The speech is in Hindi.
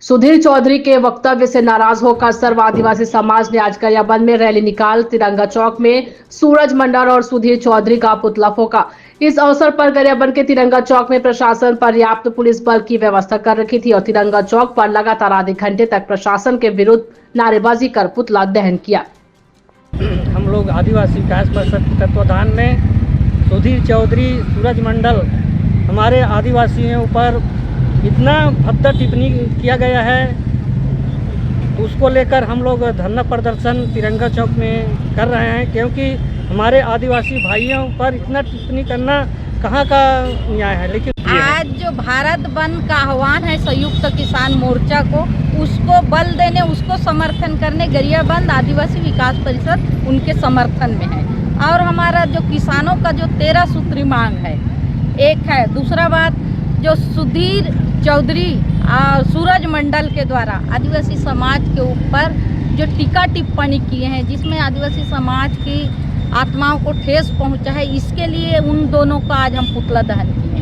सुधीर चौधरी के वक्तव्य से नाराज होकर सर्व आदिवासी समाज ने आज गरियाबंद में रैली निकाल तिरंगा चौक में सूरज मंडल और सुधीर चौधरी का पुतला फूंका। इस अवसर पर गरियाबंद के तिरंगा चौक में प्रशासन पर्याप्त पुलिस बल की व्यवस्था कर रखी थी और तिरंगा चौक पर लगातार आधे घंटे तक प्रशासन के विरुद्ध नारेबाजी कर पुतला दहन किया। हम लोग आदिवासी विकास परिषद के तत्वाधान में सुधीर चौधरी सूरज मंडल हमारे आदिवासियों पर इतना भद्दा टिप्पणी किया गया है, उसको लेकर हम लोग धरना प्रदर्शन तिरंगा चौक में कर रहे हैं, क्योंकि हमारे आदिवासी भाइयों पर इतना टिप्पणी करना कहाँ का न्याय है। लेकिन आज जो भारत बंद का आह्वान है संयुक्त किसान मोर्चा को, उसको बल देने, उसको समर्थन करने गरियाबंद आदिवासी विकास परिषद उनके समर्थन में है। और हमारा जो किसानों का जो 13 सूत्री मांग है, एक है। दूसरा बात, जो सुधीर चौधरी और सूरज मंडल के द्वारा आदिवासी समाज के ऊपर जो टीका टिप्पणी किए हैं, जिसमें आदिवासी समाज की आत्माओं को ठेस पहुंचा है, इसके लिए उन दोनों का आज हम पुतला दहन किए हैं।